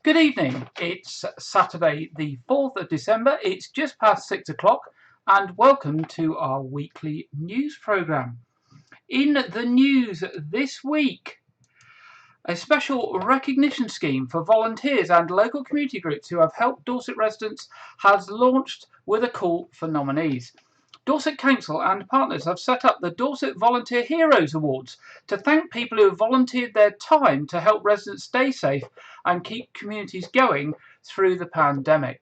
Good evening. It's Saturday the 4th of December. It's just past 6 o'clock and welcome to our weekly news programme. In the news this week, a special recognition scheme for volunteers and local community groups who have helped Dorset residents has launched with a call for nominees. Dorset Council and partners have set up the Dorset Volunteer Heroes Awards to thank people who have volunteered their time to help residents stay safe and keep communities going through the pandemic.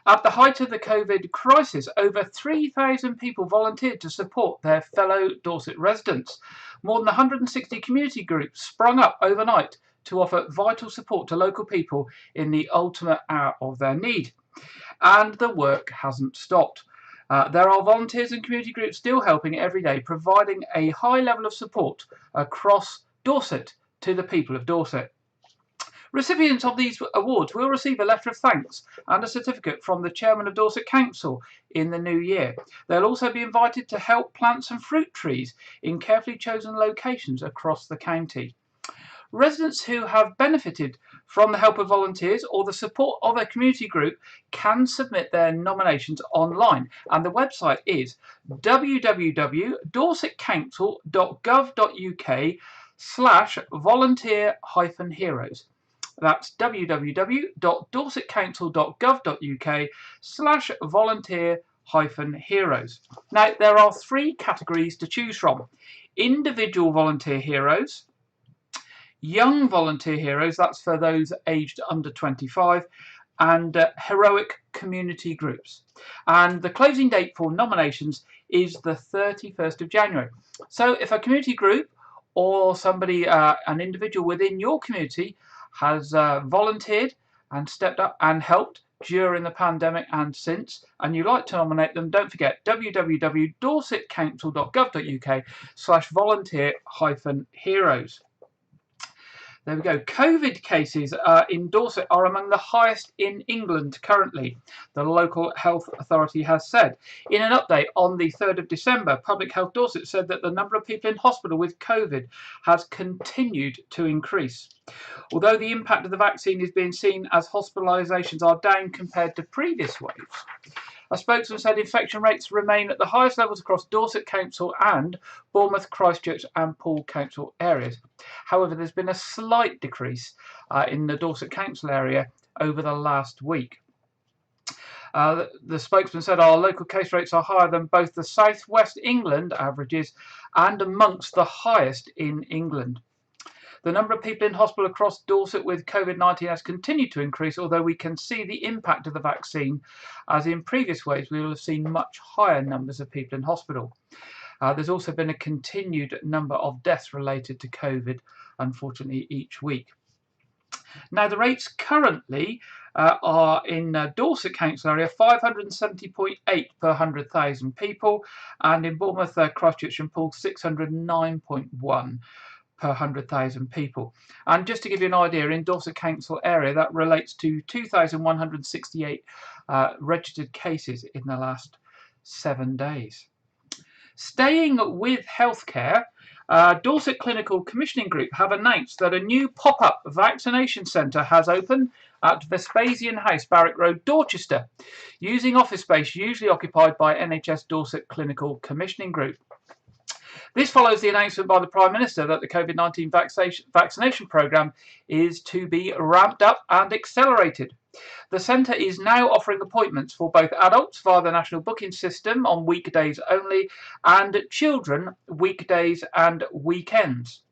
At the height of the COVID crisis, over 3,000 people volunteered to support their fellow Dorset residents. More than 160 community groups sprung up overnight to offer vital support to local people in the ultimate hour of their need. And the work hasn't stopped. There are volunteers and community groups still helping every day, providing a high level of support across Dorset to the people of Dorset. Recipients of these awards will receive a letter of thanks and a certificate from the Chairman of Dorset Council in the new year. They'll also be invited to help plant some fruit trees in carefully chosen locations across the county. Residents who have benefited from the help of volunteers or the support of a community group can submit their nominations online, and the website is www.dorsetcouncil.gov.uk/volunteer-heroes. That's www.dorsetcouncil.gov.uk/volunteer-heroes. Now, there are three categories to choose from: individual volunteer heroes, young volunteer heroes, that's for those aged under 25, and heroic community groups. And the closing date for nominations is the 31st of January. So if a community group or somebody, an individual within your community has volunteered and stepped up and helped during the pandemic and since, and you'd like to nominate them, don't forget www.dorsetcouncil.gov.uk/volunteer-heroes. There we go. COVID cases in Dorset are among the highest in England currently, the local health authority has said. In an update on the 3rd of December, Public Health Dorset said that the number of people in hospital with COVID has continued to increase. Although the impact of the vaccine is being seen as hospitalisations are down compared to previous waves, a spokesman said infection rates remain at the highest levels across Dorset Council and Weymouth, Christchurch and Poole Council areas. However, there's been a slight decrease in the Dorset Council area over the last week. The spokesman said our local case rates are higher than both the South West England averages and amongst the highest in England. The number of people in hospital across Dorset with COVID-19 has continued to increase, although we can see the impact of the vaccine, as in previous waves we will have seen much higher numbers of people in hospital. There's also been a continued number of deaths related to COVID, unfortunately, each week. Now, the rates currently are in Dorset Council area 570.8 per 100,000 people, and in Bournemouth, Christchurch and Poole 609.1 per 100,000 people. And just to give you an idea, in Dorset Council area, that relates to 2,168 registered cases in the last 7 days. Staying with healthcare, Dorset Clinical Commissioning Group have announced that a new pop-up vaccination centre has opened at Vespasian House, Barrack Road, Dorchester, using office space usually occupied by NHS Dorset Clinical Commissioning Group. This follows the announcement by the Prime Minister that the COVID-19 vaccination programme is to be ramped up and accelerated. The centre is now offering appointments for both adults via the national booking system on weekdays only and children weekdays and weekends,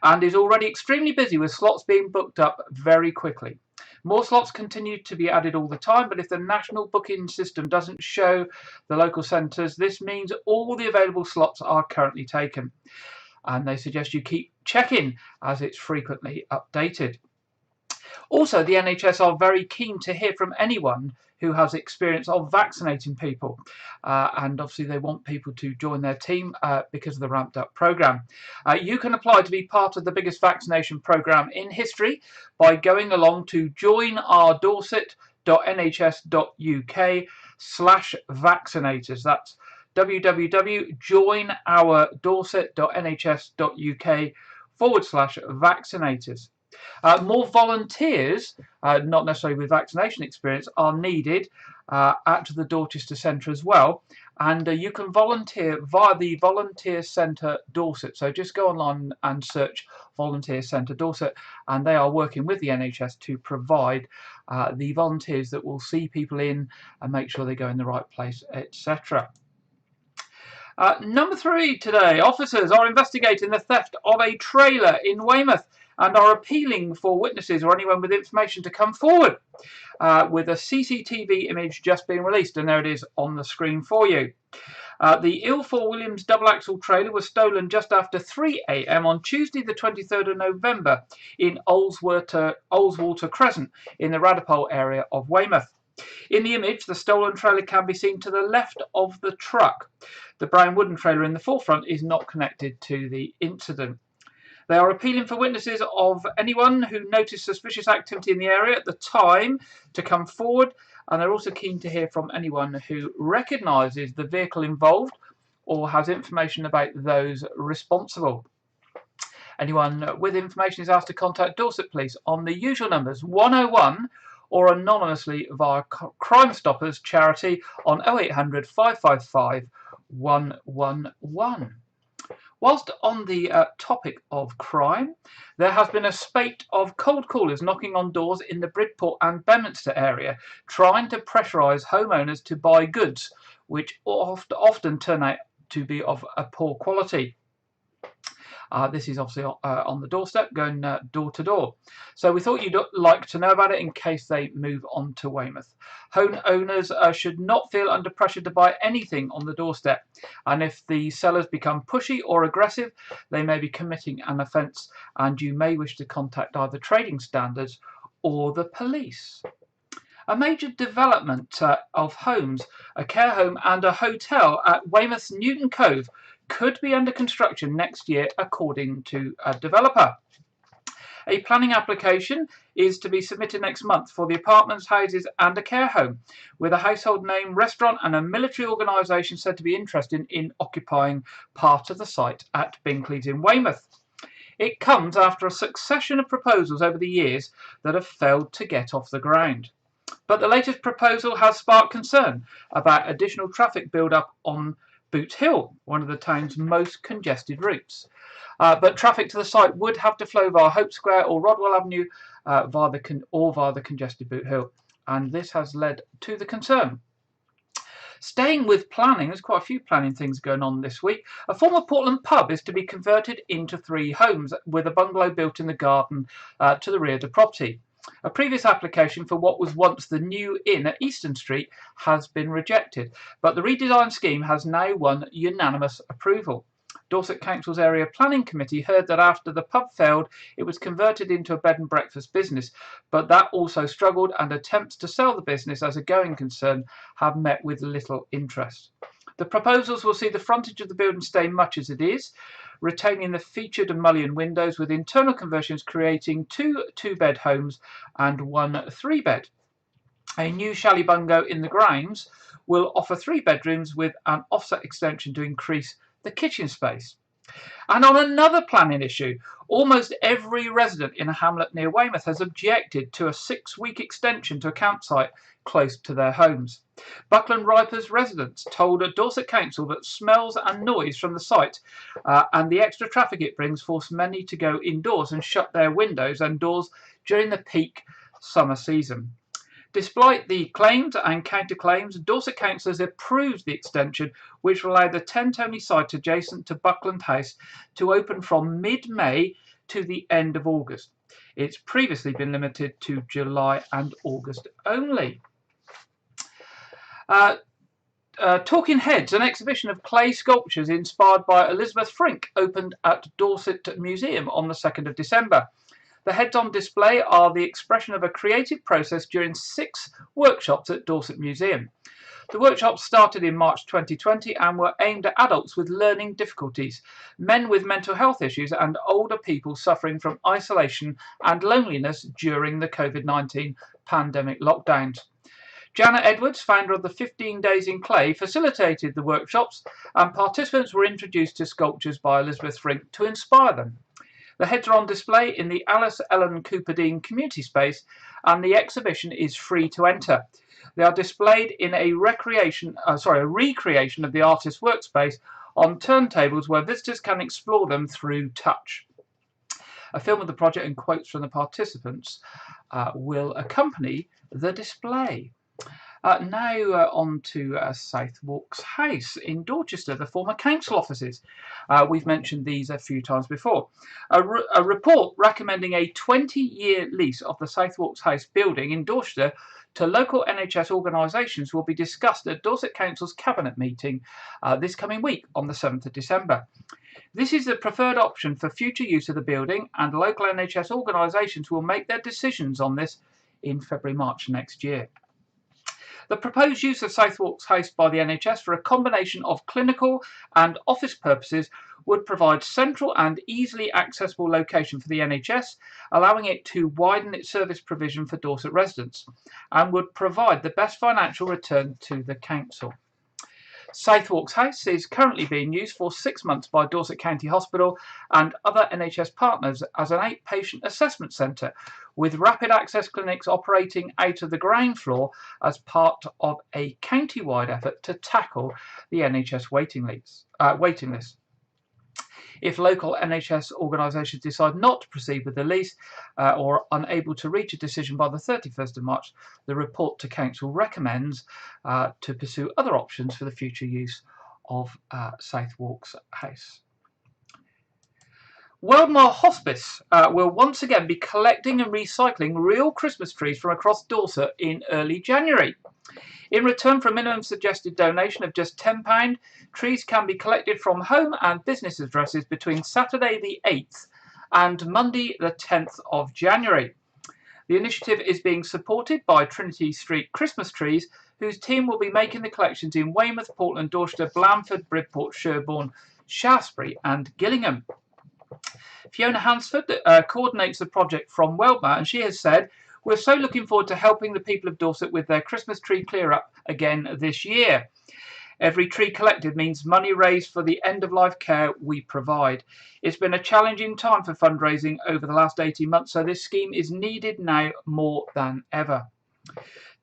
and is already extremely busy with slots being booked up very quickly. More slots continue to be added all the time, but if the national booking system doesn't show the local centres, this means all the available slots are currently taken. And they suggest you keep checking as it's frequently updated. Also, the NHS are very keen to hear from anyone who has experience of vaccinating people, and obviously they want people to join their team because of the ramped up programme. You can apply to be part of the biggest vaccination programme in history by going along to joinourdorset.nhs.uk/vaccinators. That's www.joinourdorset.nhs.uk/vaccinators. More volunteers, not necessarily with vaccination experience, are needed at the Dorchester Centre as well. And you can volunteer via the Volunteer Centre Dorset. So just go online and search Volunteer Centre Dorset, and they are working with the NHS to provide the volunteers that will see people in and make sure they go in the right place, etc. Number 3 today, officers are investigating the theft of a trailer in Weymouth and are appealing for witnesses or anyone with information to come forward, with a CCTV image just being released, and there it is on the screen for you. The Ilford Williams double-axle trailer was stolen just after 3 a.m. on Tuesday the 23rd of November in Olswater Crescent in the Radipole area of Weymouth. In the image, the stolen trailer can be seen to the left of the truck. The brown wooden trailer in the forefront is not connected to the incident. They are appealing for witnesses of anyone who noticed suspicious activity in the area at the time to come forward, and they're also keen to hear from anyone who recognises the vehicle involved or has information about those responsible. Anyone with information is asked to contact Dorset Police on the usual numbers 101 or anonymously via Crime Stoppers charity on 0800 555 111. Whilst on the topic of crime, there has been a spate of cold callers knocking on doors in the Bridport and Bedminster area, trying to pressurise homeowners to buy goods, which often turn out to be of a poor quality. This is obviously on the doorstep, going door to door. So we thought you'd like to know about it in case they move on to Weymouth. Home owners should not feel under pressure to buy anything on the doorstep. And if the sellers become pushy or aggressive, they may be committing an offence, and you may wish to contact either trading standards or the police. A major development of homes, a care home and a hotel at Weymouth's Newton Cove could be under construction next year, according to a developer. A planning application is to be submitted next month for the apartments, houses and a care home, with a household name restaurant and a military organisation said to be interested in occupying part of the site at Binkley's in Weymouth. It comes after a succession of proposals over the years that have failed to get off the ground. But the latest proposal has sparked concern about additional traffic build-up on Boot Hill, one of the town's most congested routes. But traffic to the site would have to flow via Hope Square or Rodwell Avenue via the congested Boot Hill, and this has led to the concern. Staying with planning, there's quite a few planning things going on this week. A former Portland pub is to be converted into 3 homes with a bungalow built in the garden to the rear of the property. A previous application for what was once the new inn at Easton Street has been rejected, but the redesigned scheme has now won unanimous approval. Dorset Council's Area Planning Committee heard that after the pub failed, it was converted into a bed and breakfast business, but that also struggled, and attempts to sell the business as a going concern have met with little interest. The proposals will see the frontage of the building stay much as it is, retaining the featured and mullioned windows, with internal conversions creating 2 two-bed homes and 1 3-bed. A new chalet bungalow in the grounds will offer 3 bedrooms with an offset extension to increase the kitchen space. And on another planning issue, almost every resident in a hamlet near Weymouth has objected to a 6-week extension to a campsite close to their homes. Buckland Ripers residents told Dorset Council that smells and noise from the site and the extra traffic it brings force many to go indoors and shut their windows and doors during the peak summer season. Despite the claims and counterclaims, Dorset Council has approved the extension, which will allow the tent-only site adjacent to Buckland House to open from mid-May to the end of August. It's previously been limited to July and August only. Talking Heads, an exhibition of clay sculptures inspired by Elizabeth Frink, opened at Dorset Museum on the 2nd of December. The heads on display are the expression of a creative process during 6 workshops at Dorset Museum. The workshops started in March 2020 and were aimed at adults with learning difficulties, men with mental health issues and older people suffering from isolation and loneliness during the COVID-19 pandemic lockdowns. Jana Edwards, founder of the 15 Days in Clay, facilitated the workshops, and participants were introduced to sculptures by Elizabeth Frink to inspire them. The heads are on display in the Alice Ellen Cooperdine community space, and the exhibition is free to enter. They are displayed in a recreation of the artist's workspace on turntables where visitors can explore them through touch. A film of the project and quotes from the participants will accompany the display. Now on to Southwark's House in Dorchester, the former council offices. We've mentioned these a few times before. A report recommending a 20-year lease of the Southwark's House building in Dorchester to local NHS organisations will be discussed at Dorset Council's Cabinet meeting this coming week on the 7th of December. This is the preferred option for future use of the building, and local NHS organisations will make their decisions on this in February-March next year. The proposed use of Southwark's House by the NHS for a combination of clinical and office purposes would provide central and easily accessible location for the NHS, allowing it to widen its service provision for Dorset residents, and would provide the best financial return to the council. Southwark's House is currently being used for 6 months by Dorset County Hospital and other NHS partners as an outpatient assessment centre, with rapid access clinics operating out of the ground floor as part of a county-wide effort to tackle the NHS waiting list. If local NHS organisations decide not to proceed with the lease or are unable to reach a decision by the 31st of March, the report to Council recommends to pursue other options for the future use of Southwark's House. Weymouth Hospice will once again be collecting and recycling real Christmas trees from across Dorset in early January. In return for a minimum suggested donation of just £10, trees can be collected from home and business addresses between Saturday the 8th and Monday the 10th of January. The initiative is being supported by Trinity Street Christmas Trees, whose team will be making the collections in Weymouth, Portland, Dorchester, Blandford, Bridport, Sherborne, Shaftesbury and Gillingham. Fiona Hansford coordinates the project from Weymouth, and she has said, "We're so looking forward to helping the people of Dorset with their Christmas tree clear up again this year. Every tree collected means money raised for the end-of-life care we provide. It's been a challenging time for fundraising over the last 18 months, so this scheme is needed now more than ever."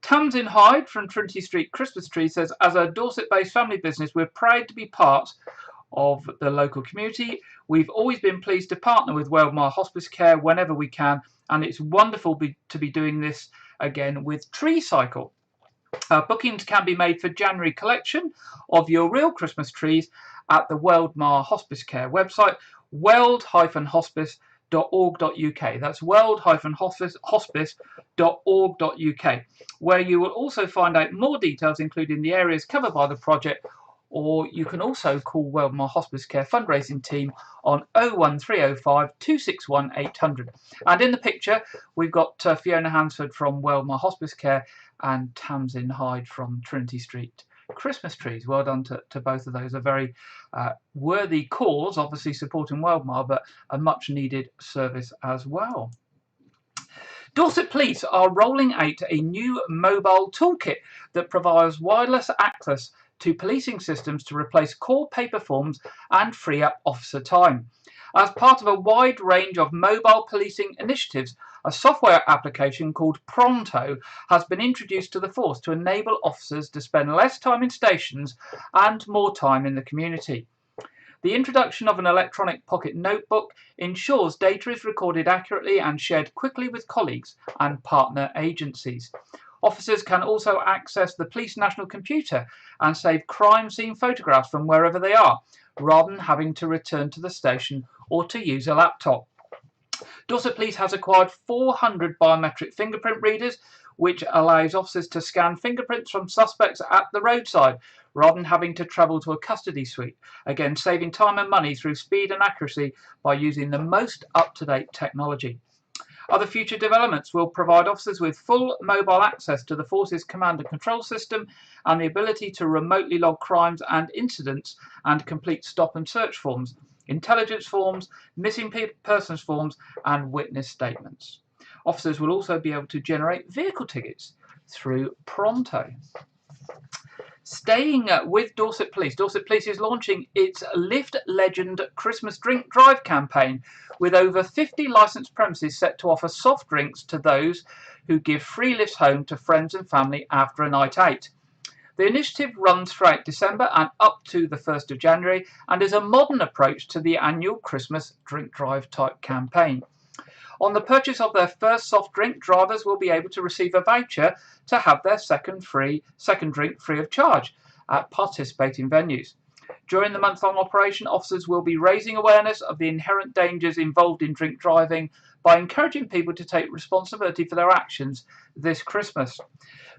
Tamsin Hyde from Trinity Street Christmas Tree says, "As a Dorset-based family business, we're proud to be part of the local community. We've always been pleased to partner with Weymouth Hospice Care whenever we can, and it's wonderful to be doing this again with Tree Cycle. Bookings can be made for January collection of your real Christmas trees at the Weymouth Hospice Care website, weld-hospice.org.uk. That's weld-hospice.org.uk, where you will also find out more details, including the areas covered by the project, or you can also call Weymouth Hospice Care fundraising team on 01305 261 800. And in the picture, we've got Fiona Hansford from Weymouth Hospice Care and Tamsin Hyde from Trinity Street Christmas Trees. Well done to both of those. A very worthy cause, obviously supporting Weymouth, but a much needed service as well. Dorset Police are rolling out a new mobile toolkit that provides wireless access to policing systems to replace core paper forms and free up officer time. As part of a wide range of mobile policing initiatives, a software application called Pronto has been introduced to the force to enable officers to spend less time in stations and more time in the community. The introduction of an electronic pocket notebook ensures data is recorded accurately and shared quickly with colleagues and partner agencies. Officers can also access the Police National Computer and save crime scene photographs from wherever they are, rather than having to return to the station or to use a laptop. Dorset Police has acquired 400 biometric fingerprint readers, which allows officers to scan fingerprints from suspects at the roadside, rather than having to travel to a custody suite, again saving time and money through speed and accuracy by using the most up-to-date technology. Other future developments will provide officers with full mobile access to the Force's command and control system and the ability to remotely log crimes and incidents and complete stop and search forms, intelligence forms, missing persons forms and witness statements. Officers will also be able to generate vehicle tickets through Pronto. Staying with Dorset Police is launching its Lift Legend Christmas Drink Drive campaign, with over 50 licensed premises set to offer soft drinks to those who give free lifts home to friends and family after a night out. The initiative runs throughout December and up to the 1st of January and is a modern approach to the annual Christmas drink drive type campaign. On the purchase of their first soft drink, drivers will be able to receive a voucher to have their second drink free of charge at participating venues. During the month-long operation, officers will be raising awareness of the inherent dangers involved in drink driving by encouraging people to take responsibility for their actions this Christmas.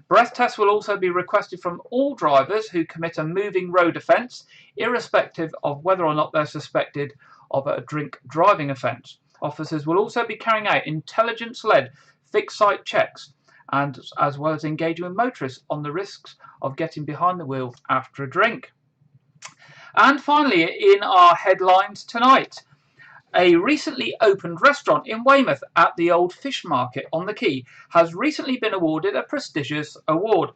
Breath tests will also be requested from all drivers who commit a moving road offence, irrespective of whether or not they're suspected of a drink driving offence. Officers will also be carrying out intelligence-led fixed site checks, and as well as engaging with motorists on the risks of getting behind the wheel after a drink. And finally, in our headlines tonight, a recently opened restaurant in Weymouth at the Old Fish Market on the Quay has recently been awarded a prestigious award.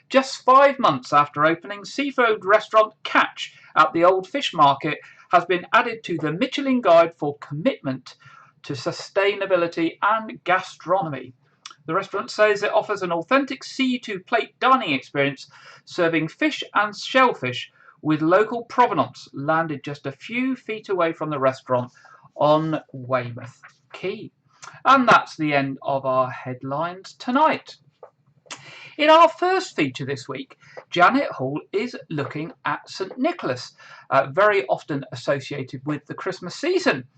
Just 5 months after opening, seafood restaurant Catch at the Old Fish Market has been added to the Michelin Guide for commitment to sustainability and gastronomy. The restaurant says it offers an authentic sea-to-plate dining experience, serving fish and shellfish with local provenance, landed just a few feet away from the restaurant on Weymouth Quay. And that's the end of our headlines tonight. In our first feature this week, Janet Hall is looking at St Nicholas, very often associated with the Christmas season,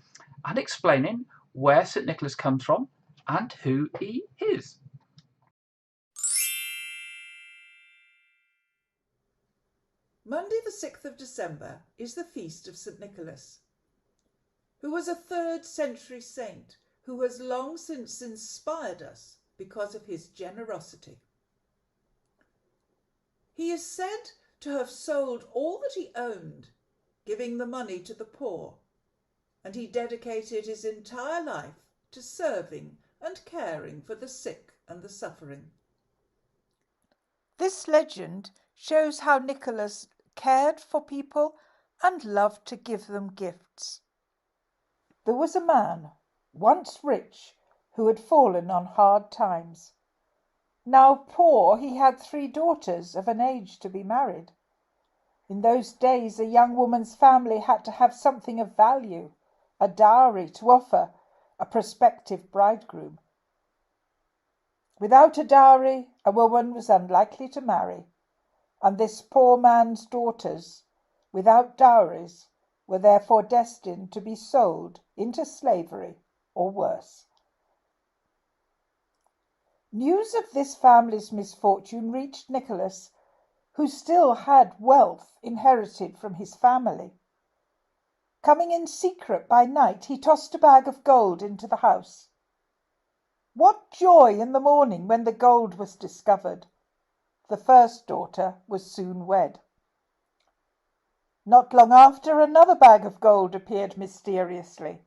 and explaining where St Nicholas comes from and who he is. Monday the 6th of December is the feast of St Nicholas, who was a 3rd century saint who has long since inspired us because of his generosity. He is said to have sold all that he owned, giving the money to the poor, and he dedicated his entire life to serving and caring for the sick and the suffering. This legend shows how Nicholas cared for people and loved to give them gifts. There was a man, once rich, who had fallen on hard times. Now poor, he had 3 daughters of an age to be married. In those days, a young woman's family had to have something of value, a dowry to offer a prospective bridegroom. Without a dowry, a woman was unlikely to marry, and this poor man's daughters, without dowries, were therefore destined to be sold into slavery or worse. News of this family's misfortune reached Nicholas, who still had wealth inherited from his family. Coming in secret by night, he tossed a bag of gold into the house. What joy in the morning when the gold was discovered! The first daughter was soon wed. Not long after, another bag of gold appeared mysteriously.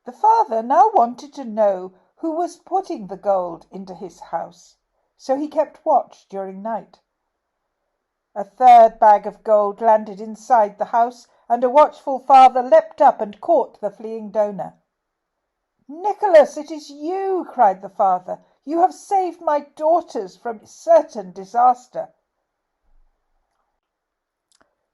The father now wanted to know who was putting the gold into his house, so he kept watch during night. A 3rd bag of gold landed inside the house, and a watchful father leapt up and caught the fleeing donor. "Nicholas, it is you!" cried the father. "You have saved my daughters from certain disaster."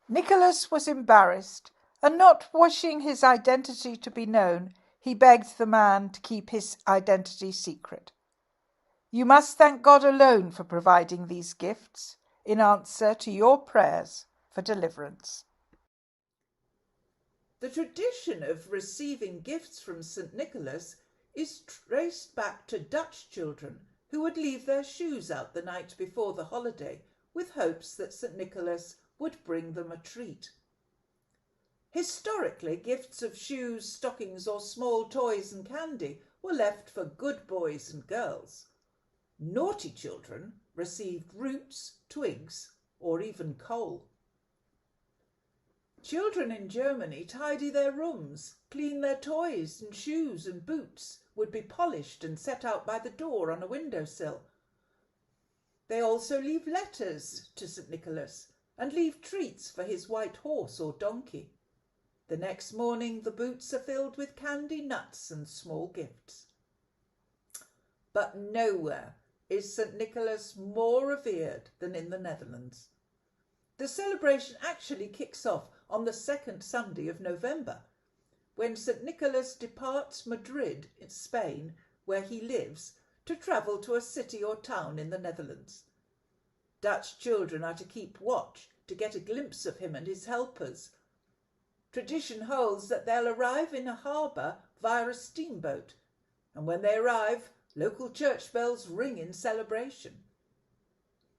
Nicholas was embarrassed, and not wishing his identity to be known, he begged the man to keep his identity secret. "You must thank God alone for providing these gifts in answer to your prayers for deliverance." The tradition of receiving gifts from St Nicholas is traced back to Dutch children who would leave their shoes out the night before the holiday with hopes that St Nicholas would bring them a treat. Historically, gifts of shoes, stockings, or small toys and candy were left for good boys and girls. Naughty children received roots, twigs, or even coal. Children in Germany tidy their rooms, clean their toys, and shoes and boots would be polished and set out by the door on a windowsill. They also leave letters to St. Nicholas and leave treats for his white horse or donkey. The next morning the boots are filled with candy, nuts and small gifts. But nowhere is St. Nicholas more revered than in the Netherlands. The celebration actually kicks off on the second Sunday of November, when St. Nicholas departs Madrid in Spain, where he lives, to travel to a city or town in the Netherlands. Dutch children are to keep watch to get a glimpse of him and his helpers. Tradition holds that they'll arrive in a harbour via a steamboat, and when they arrive, local church bells ring in celebration.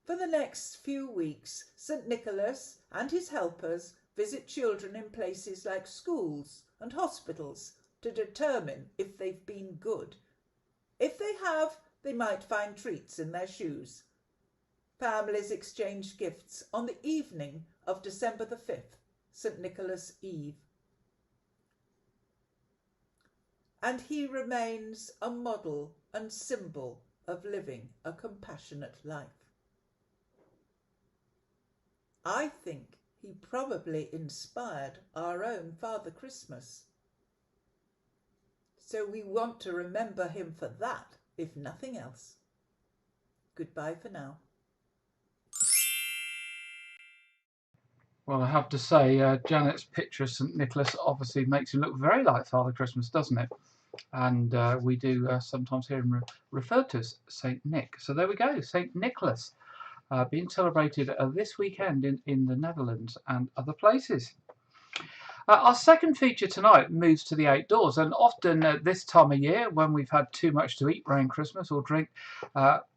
For the next few weeks, St. Nicholas and his helpers visit children in places like schools and hospitals to determine if they've been good. If they have, they might find treats in their shoes. Families exchange gifts on the evening of December the 5th, St. Nicholas Eve. And he remains a model and symbol of living a compassionate life. I think he probably inspired our own Father Christmas. So we want to remember him for that, if nothing else. Goodbye for now. Well, I have to say, Janet's picture of St. Nicholas obviously makes him look very like Father Christmas, doesn't it? And we do sometimes hear him referred to as St. Nick. So there we go, St. Nicholas, being celebrated this weekend in the Netherlands and other places. Our second feature tonight moves to the outdoors, and often at this time of year, when we've had too much to eat around Christmas or drink,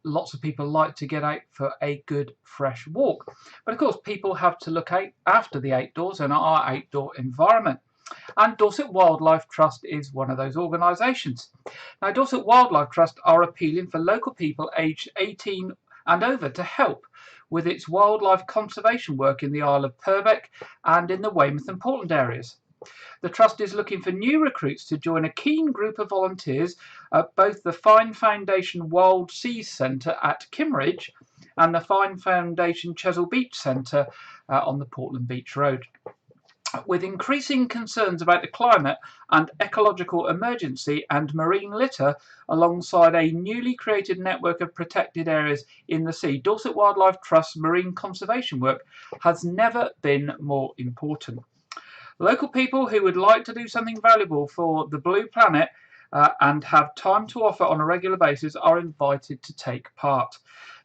lots of people like to get out for a good fresh walk. But of course, people have to look out after the outdoors and our outdoor environment. And Dorset Wildlife Trust is one of those organisations. Now, Dorset Wildlife Trust are appealing for local people aged 18 and over to help with its wildlife conservation work in the Isle of Purbeck and in the Weymouth and Portland areas. The Trust is looking for new recruits to join a keen group of volunteers at both the Fine Foundation Wild Seas Centre at Kimridge and the Fine Foundation Chesil Beach Centre on the Portland Beach Road. With increasing concerns about the climate and ecological emergency and marine litter, alongside a newly created network of protected areas in the sea, Dorset Wildlife Trust's marine conservation work has never been more important. Local people who would like to do something valuable for the blue planet and have time to offer on a regular basis are invited to take part.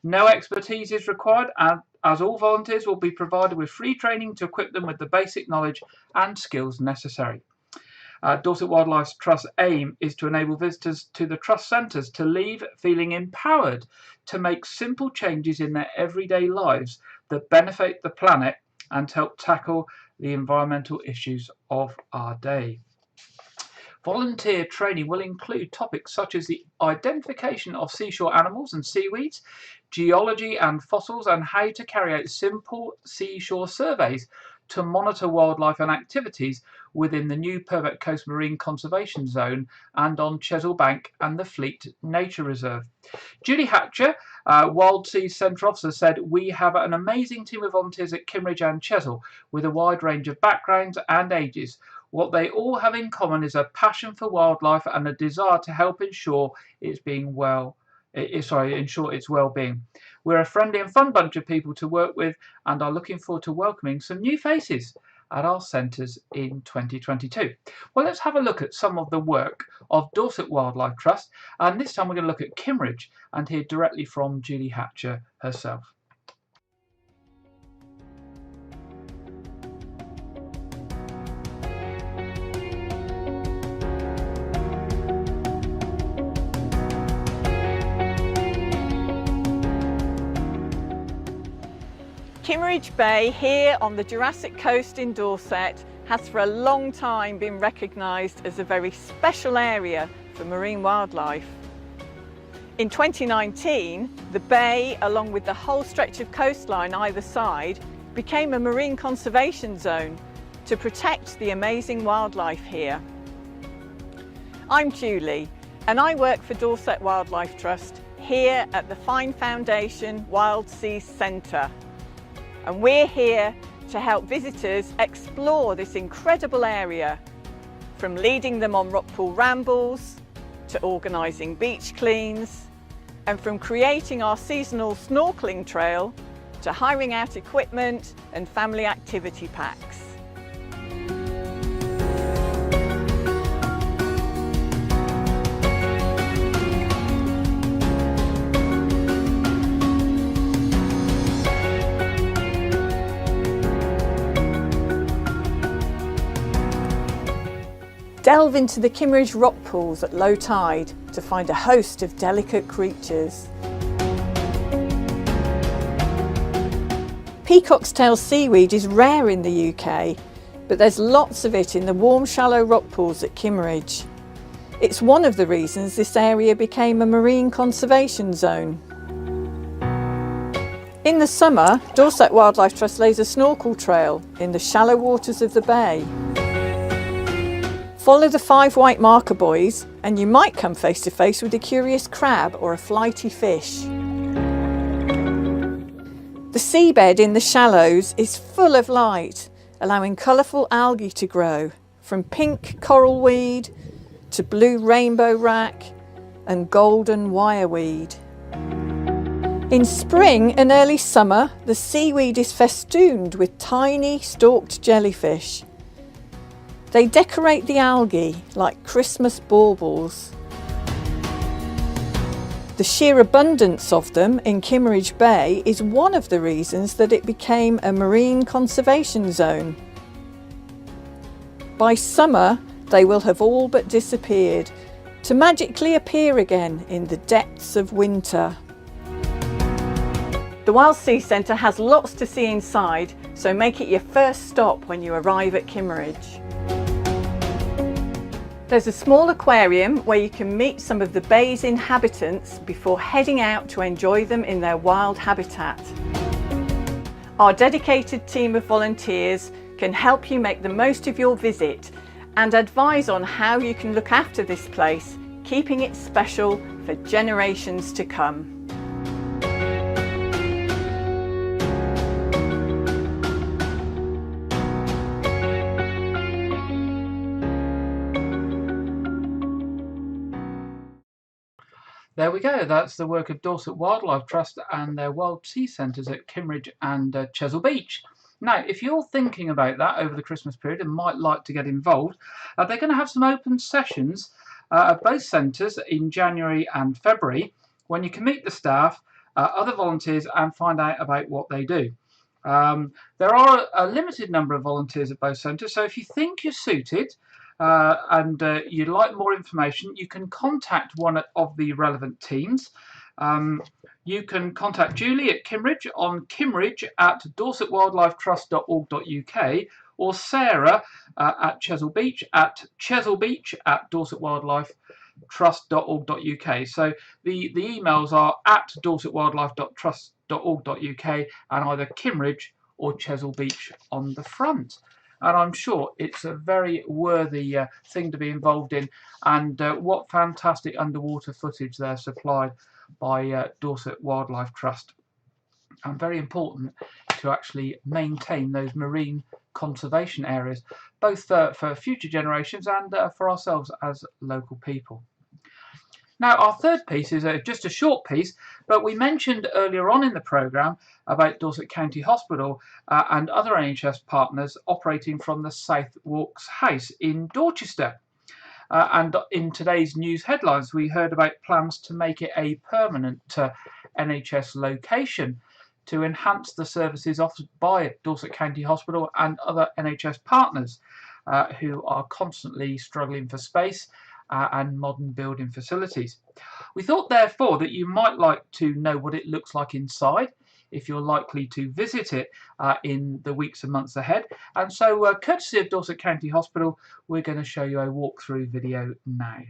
No expertise is required, and as all volunteers will be provided with free training to equip them with the basic knowledge and skills necessary. Dorset Wildlife Trust's aim is to enable visitors to the Trust centres to leave feeling empowered to make simple changes in their everyday lives that benefit the planet and help tackle the environmental issues of our day. Volunteer training will include topics such as the identification of seashore animals and seaweeds, geology and fossils, and how to carry out simple seashore surveys to monitor wildlife and activities within the new Purbeck Coast Marine Conservation Zone and on Chesil Bank and the Fleet Nature Reserve. Julie Hatcher, Wild Seas Centre Officer, said, "We have an amazing team of volunteers at Kimridge and Chesil with a wide range of backgrounds and ages. What they all have in common is a passion for wildlife and a desire to help ensure its well-being. We're a friendly and fun bunch of people to work with and are looking forward to welcoming some new faces at our centres in 2022. Well, let's have a look at some of the work of Dorset Wildlife Trust, and this time we're going to look at Kimridge and hear directly from Julie Hatcher herself. Kimridge Bay here on the Jurassic coast in Dorset has for a long time been recognised as a very special area for marine wildlife. In 2019, the bay, along with the whole stretch of coastline either side, became a marine conservation zone to protect the amazing wildlife here. I'm Julie and I work for Dorset Wildlife Trust here at the Fine Foundation Wild Seas Centre. And we're here to help visitors explore this incredible area, from leading them on rock pool rambles, to organising beach cleans, and from creating our seasonal snorkeling trail, to hiring out equipment and family activity packs. Delve into the Kimridge rock pools at low tide to find a host of delicate creatures. Peacock's tail seaweed is rare in the UK, but there's lots of it in the warm, shallow rock pools at Kimridge. It's one of the reasons this area became a marine conservation zone. In the summer, Dorset Wildlife Trust lays a snorkel trail in the shallow waters of the bay. Follow the 5 white marker buoys and you might come face to face with a curious crab or a flighty fish. The seabed in the shallows is full of light, allowing colourful algae to grow, from pink coral weed to blue rainbow wrack and golden wireweed. In spring and early summer, the seaweed is festooned with tiny stalked jellyfish. They decorate the algae like Christmas baubles. The sheer abundance of them in Kimridge Bay is one of the reasons that it became a marine conservation zone. By summer, they will have all but disappeared, to magically appear again in the depths of winter. The Wild Seas Centre has lots to see inside, so make it your first stop when you arrive at Kimridge. There's a small aquarium where you can meet some of the bay's inhabitants before heading out to enjoy them in their wild habitat. Our dedicated team of volunteers can help you make the most of your visit and advise on how you can look after this place, keeping it special for generations to come. There we go. That's the work of Dorset Wildlife Trust and their Wild Sea Centres at Kimridge and Chesil Beach. Now, if you're thinking about that over the Christmas period and might like to get involved, they're going to have some open sessions at both centres in January and February, when you can meet the staff, other volunteers, and find out about what they do. There are a limited number of volunteers at both centres, so if you think you're suited, and you'd like more information, you can contact one of the relevant teams. You can contact Julie at Kimridge on kimridge@dorsetwildlifetrust.org.uk, or Sarah at Chesil Beach at chesilbeach@dorsetwildlifetrust.org.uk. So the emails are at dorsetwildlife.trust.org.uk and either Kimridge or Chesil Beach on the front. And I'm sure it's a very worthy thing to be involved in, and what fantastic underwater footage they're supplied by Dorset Wildlife Trust, and very important to actually maintain those marine conservation areas, both for future generations and for ourselves as local people. Now, our third piece is just a short piece, but we mentioned earlier on in the programme about Dorset County Hospital and other NHS partners operating from the South Walks House in Dorchester. And in today's news headlines, we heard about plans to make it a permanent NHS location to enhance the services offered by Dorset County Hospital and other NHS partners who are constantly struggling for space and modern building facilities. We thought, therefore, that you might like to know what it looks like inside, if you're likely to visit it in the weeks and months ahead. And so, courtesy of Dorset County Hospital, we're going to show you a walkthrough video now.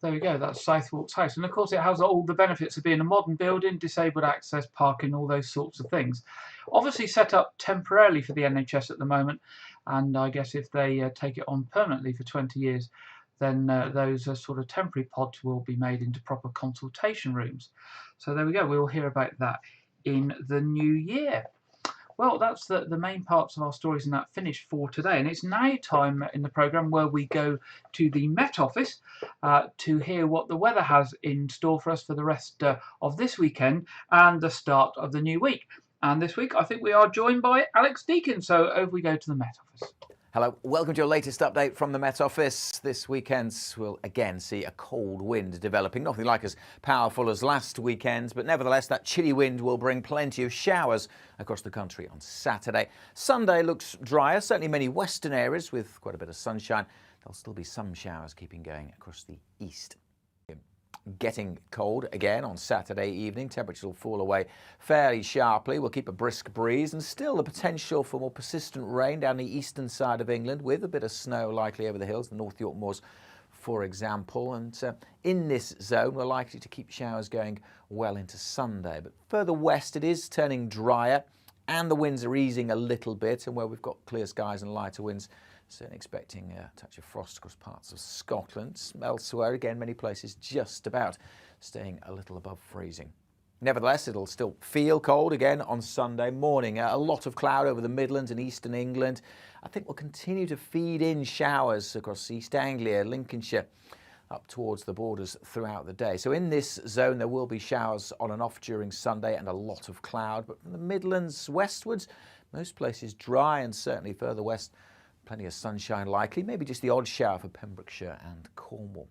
There we go, that's Southwark's house. And of course, it has all the benefits of being a modern building, disabled access, parking, all those sorts of things. Obviously set up temporarily for the NHS at the moment. And I guess if they take it on permanently for 20 years, then those sort of temporary pods will be made into proper consultation rooms. So there we go, we'll hear about that in the new year. Well, that's the main parts of our stories and that finished for today. And it's now time in the programme where we go to the Met Office to hear what the weather has in store for us for the rest of this weekend and the start of the new week. And this week, I think we are joined by Alex Deakin. So over we go to the Met Office. Hello, welcome to your latest update from the Met Office. This weekend we'll again see a cold wind developing, nothing like as powerful as last weekend, but nevertheless that chilly wind will bring plenty of showers across the country on Saturday. Sunday looks drier, certainly many western areas with quite a bit of sunshine. There'll still be some showers keeping going across the east. Getting cold again on Saturday evening. Temperatures will fall away fairly sharply. We'll keep a brisk breeze and still the potential for more persistent rain down the eastern side of England with a bit of snow likely over the hills, the North York Moors for example. And in this zone we're likely to keep showers going well into Sunday. But further west it is turning drier and the winds are easing a little bit, and where we've got clear skies and lighter winds, certainly expecting a touch of frost across parts of Scotland. Elsewhere, again, many places just about staying a little above freezing. Nevertheless, it'll still feel cold again on Sunday morning. A lot of cloud over the Midlands and eastern England. I think we'll continue to feed in showers across East Anglia, Lincolnshire, up towards the borders throughout the day. So in this zone, there will be showers on and off during Sunday and a lot of cloud. But from the Midlands westwards, most places dry, and certainly further west, plenty of sunshine likely, maybe just the odd shower for Pembrokeshire and Cornwall.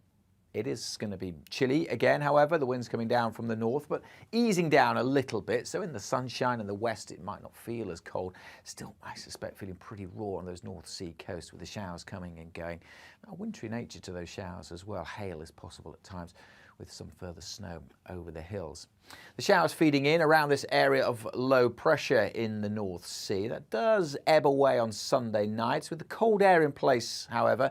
It is going to be chilly again, however, the wind's coming down from the north, but easing down a little bit. So in the sunshine in the west, it might not feel as cold. Still, I suspect, feeling pretty raw on those North Sea coasts with the showers coming and going. A wintry nature to those showers as well. Hail is possible at times, with some further snow over the hills. The showers feeding in around this area of low pressure in the North Sea. That does ebb away on Sunday nights. With the cold air in place, however,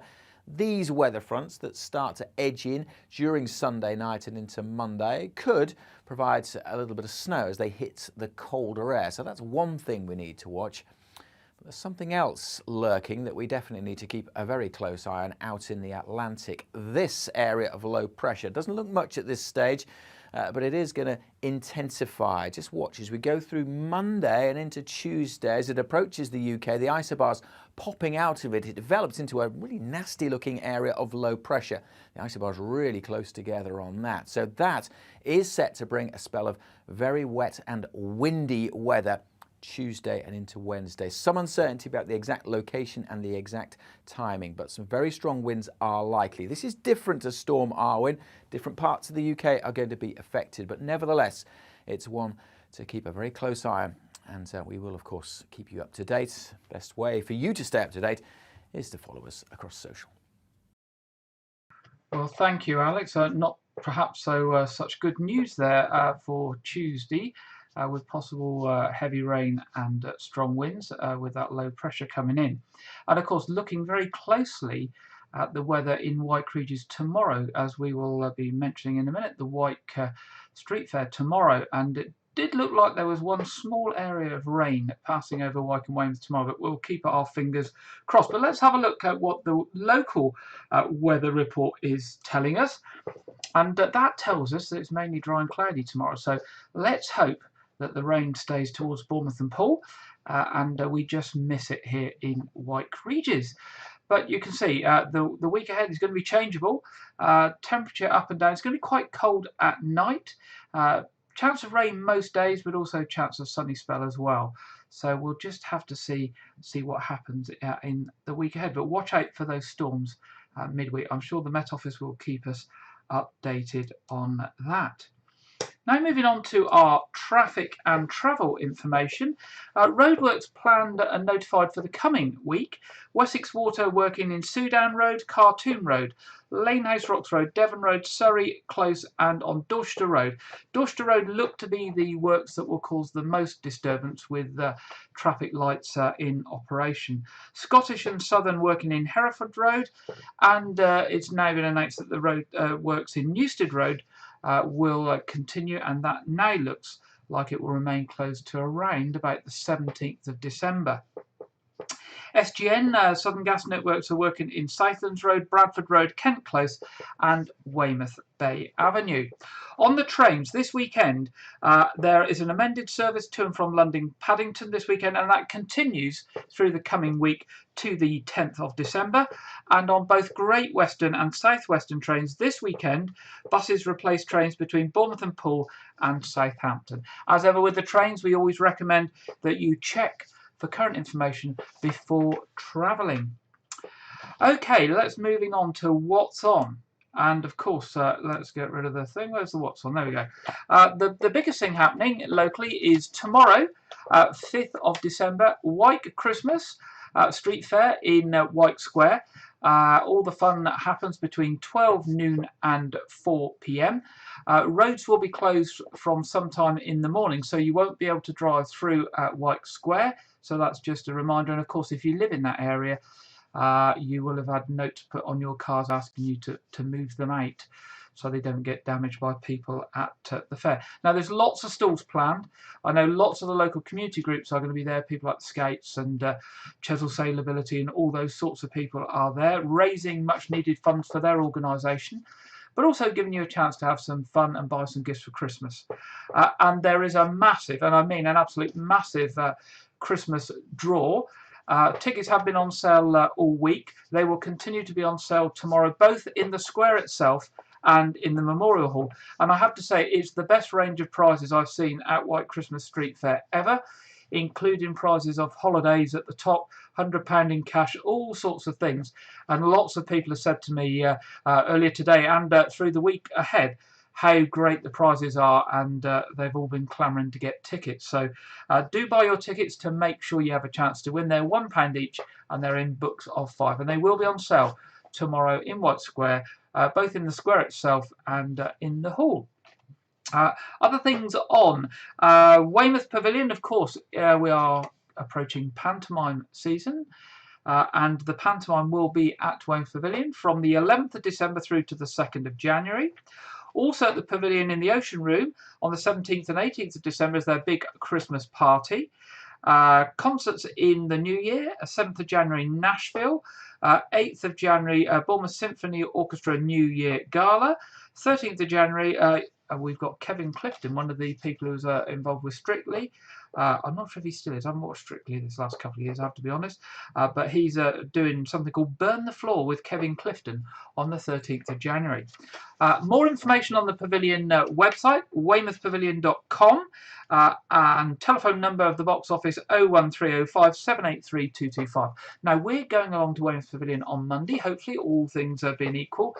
these weather fronts that start to edge in during Sunday night and into Monday could provide a little bit of snow as they hit the colder air. So that's one thing we need to watch. But there's something else lurking that we definitely need to keep a very close eye on out in the Atlantic. This area of low pressure doesn't look much at this stage, but it is going to intensify. Just watch as we go through Monday and into Tuesday. As it approaches the UK, the isobars popping out of it, it develops into a really nasty looking area of low pressure. The isobars really close together on that. So that is set to bring a spell of very wet and windy weather Tuesday and into Wednesday. Some uncertainty about the exact location and the exact timing, but some very strong winds are likely. This is different to Storm Arwen. Different parts of the UK are going to be affected, but nevertheless, it's one to keep a very close eye on. And we will, of course, keep you up to date. Best way for you to stay up to date is to follow us across social. Well, thank you, Alex. Not perhaps so such good news there for Tuesday. With possible heavy rain and strong winds with that low pressure coming in. And of course, looking very closely at the weather in White Regis tomorrow, as we will be mentioning in a minute, the White Street Fair tomorrow. And it did look like there was one small area of rain passing over Wyke and Weymouth tomorrow, but we'll keep our fingers crossed. But let's have a look at what the local weather report is telling us. And that tells us that it's mainly dry and cloudy tomorrow. So let's hope that the rain stays towards Bournemouth and Poole, and we just miss it here in White Regis. But you can see the week ahead is going to be changeable. Temperature up and down. It's going to be quite cold at night. Chance of rain most days, but also chance of sunny spell as well. So we'll just have to see what happens in the week ahead. But watch out for those storms midweek. I'm sure the Met Office will keep us updated on that. Now moving on to our traffic and travel information. Roadworks planned and notified for the coming week. Wessex Water working in Sudan Road, Khartoum Road, Lanehouse Rocks Road, Devon Road, Surrey Close and on Dorset Road. Dorset Road look to be the works that will cause the most disturbance with traffic lights in operation. Scottish and Southern working in Hereford Road, and it's now been announced that the road works in Newstead Road will continue, and that now looks like it will remain closed to around about the 17th of December. SGN, Southern Gas Networks, are working in Southlands Road, Bradford Road, Kent Close and Weymouth Bay Avenue. On the trains this weekend, there is an amended service to and from London Paddington this weekend, and that continues through the coming week to the 10th of December. And on both Great Western and South Western trains this weekend, buses replace trains between Bournemouth and Poole and Southampton. As ever with the trains, we always recommend that you check for current information before travelling. Okay, let's moving on to what's on. And of course, let's get rid of the thing. Where's the what's on? There we go. The biggest thing happening locally is tomorrow, 5th of December, White Christmas street fair in White Square. All the fun that happens between 12 noon and 4 p.m. Roads will be closed from sometime in the morning, so you won't be able to drive through White Square. So that's just a reminder. And of course, if you live in that area, you will have had notes put on your cars asking you to move them out so they don't get damaged by people at the fair. Now, there's lots of stalls planned. I know lots of the local community groups are going to be there. People like the Scouts and Chesil Sailability and all those sorts of people are there, raising much needed funds for their organisation, but also giving you a chance to have some fun and buy some gifts for Christmas. And there is a massive, and I mean an absolute massive, Christmas draw. Tickets have been on sale all week. They will continue to be on sale tomorrow, both in the square itself and in the Memorial Hall. And I have to say, it's the best range of prizes I've seen at White Christmas Street Fair ever, including prizes of holidays at the top, £100 in cash, all sorts of things. And lots of people have said to me earlier today and through the week ahead how great the prizes are, and they've all been clamouring to get tickets. So do buy your tickets to make sure you have a chance to win. They're £1 each, and they're in books of 5, and they will be on sale tomorrow in White Square, both in the square itself and in the hall. Other things on Weymouth Pavilion, of course, we are approaching pantomime season. And the pantomime will be at Weymouth Pavilion from the 11th of December through to the 2nd of January. Also at the Pavilion in the Ocean Room on the 17th and 18th of December is their big Christmas party. Concerts in the New Year, 7th of January Nashville, 8th of January Bournemouth Symphony Orchestra New Year Gala, 13th of January we've got Kevin Clifton, one of the people who's involved with Strictly. I'm not sure if he still is. I haven't watched Strictly this last couple of years, I have to be honest. But he's doing something called Burn the Floor with Kevin Clifton on the 13th of January. More information on the Pavilion website, weymouthpavilion.com, and telephone number of the box office 01305 783 225. Now, we're going along to Weymouth Pavilion on Monday, hopefully all things being equal,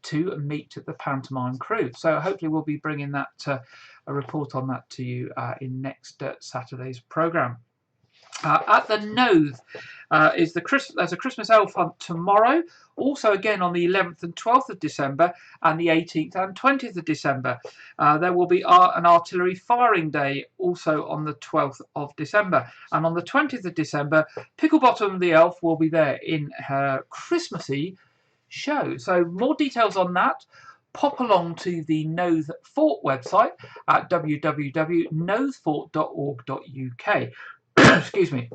to meet the pantomime crew. So hopefully we'll be bringing that a report on that to you in next Saturday's programme. At the Nothe there's a Christmas elf hunt tomorrow, also again on the 11th and 12th of December and the 18th and 20th of December. There will be an artillery firing day also on the 12th of December, and on the 20th of December Picklebottom the elf will be there in her Christmassy show. So more details on that, pop along to the Nothe Fort website at www.nothefort.org.uk. Excuse me.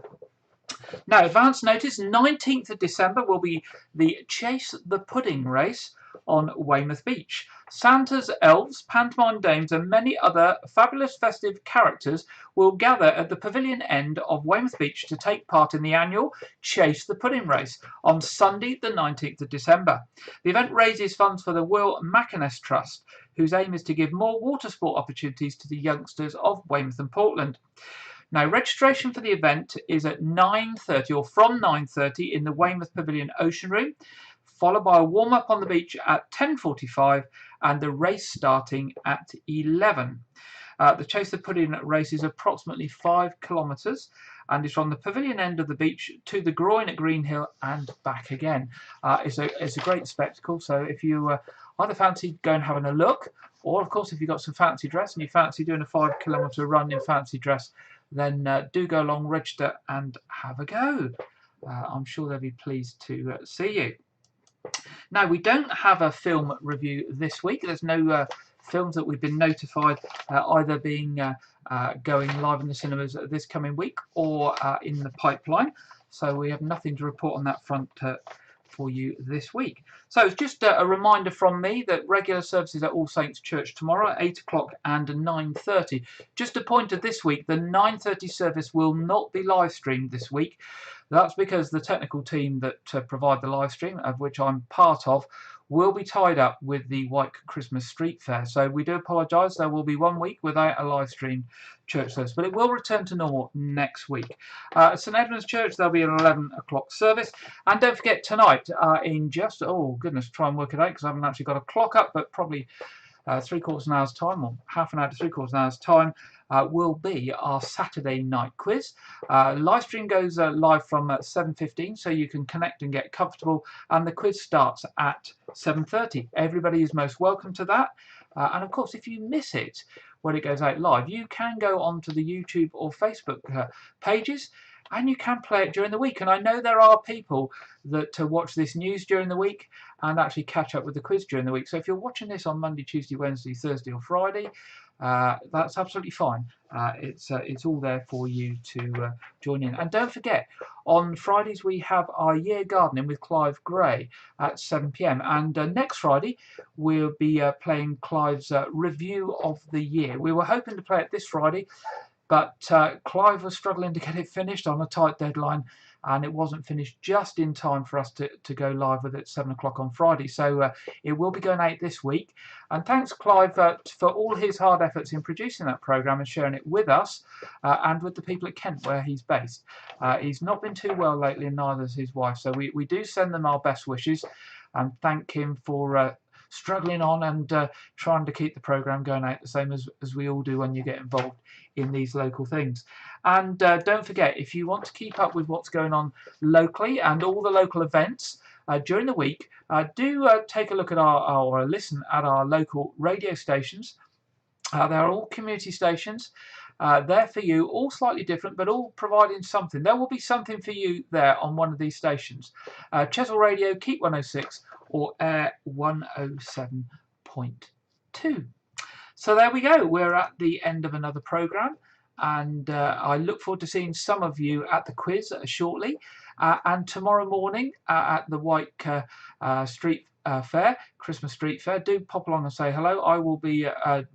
Now, advance notice, 19th of December will be the Chase the Pudding race on Weymouth Beach. Santas, elves, pantomime dames and many other fabulous festive characters will gather at the pavilion end of Weymouth Beach to take part in the annual Chase the Pudding race on Sunday the 19th of December. The event raises funds for the Will Mackiness Trust, whose aim is to give more water sport opportunities to the youngsters of Weymouth and Portland. Now, registration for the event is at 9:30 or from 9:30 in the Weymouth Pavilion Ocean Room. followed by a warm-up on the beach at 10:45 and the race starting at 11. The Chase the Pudding race is approximately 5 kilometres and is from the pavilion end of the beach to the groin at Greenhill and back again. It's a great spectacle, so if you either fancy going and having a look, or of course if you've got some fancy dress and you fancy doing a 5 kilometre run in fancy dress, then do go along, register and have a go. I'm sure they'll be pleased to see you. Now, we don't have a film review this week. There's no films that we've been notified either being going live in the cinemas this coming week or in the pipeline. So we have nothing to report on that front for you this week. So it's just a reminder from me that regular services at All Saints Church tomorrow at 8 o'clock and 9:30. Just a pointer this week, the 9:30 service will not be live streamed this week. That's because the technical team that provide the live stream, of which I'm part of, will be tied up with the White Christmas Street Fair. So we do apologise. There will be 1 week without a live stream church service, but it will return to normal next week. At St Edmund's Church, there'll be an 11 o'clock service. And don't forget, tonight, in just, oh goodness, try and work it out because I haven't actually got a clock up, but probably 3/4 an hour's time, or half an hour to 3/4 an hour's time, will be our Saturday night quiz. Live stream goes live from 7:15, so you can connect and get comfortable, and the quiz starts at 7:30. Everybody is most welcome to that. And of course, if you miss it when it goes out live, you can go onto the YouTube or Facebook pages and you can play it during the week. And I know there are people that watch this news during the week and actually catch up with the quiz during the week. So if you're watching this on Monday, Tuesday, Wednesday, Thursday or Friday, that's absolutely fine. It's all there for you to join in. And don't forget, on Fridays we have our year gardening with Clive Gray at 7 p.m. and next Friday we'll be playing Clive's review of the year. We were hoping to play it this Friday, but Clive was struggling to get it finished on a tight deadline, and it wasn't finished just in time for us to go live with it at 7 o'clock on Friday. So it will be going out this week. And thanks, Clive, for all his hard efforts in producing that programme and sharing it with us and with the people at Kent, where he's based. He's not been too well lately, and neither has his wife. So we do send them our best wishes and thank him for struggling on and trying to keep the programme going out, the same as we all do when you get involved in these local things. And don't forget, if you want to keep up with what's going on locally and all the local events during the week, do take a look at or listen at our local radio stations. They're all community stations. They're for you, all slightly different, but all providing something. There will be something for you there on one of these stations. Chesil Radio, Keep 106 or Air 107.2. So there we go. We're at the end of another programme, and I look forward to seeing some of you at the quiz shortly. And tomorrow morning at the White Street Fair, Christmas Street Fair, do pop along and say hello. I will be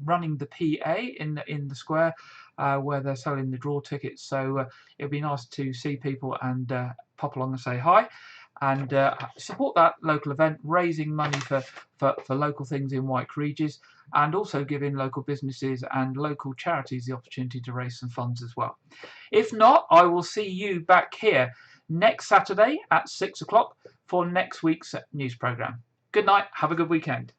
running the PA in the square where they're selling the draw tickets. So it'll be nice to see people and pop along and say hi. And support that local event, raising money for local things in White Regis, and also giving local businesses and local charities the opportunity to raise some funds as well. If not, I will see you back here next Saturday at 6 o'clock for next week's news programme. Good night, have a good weekend.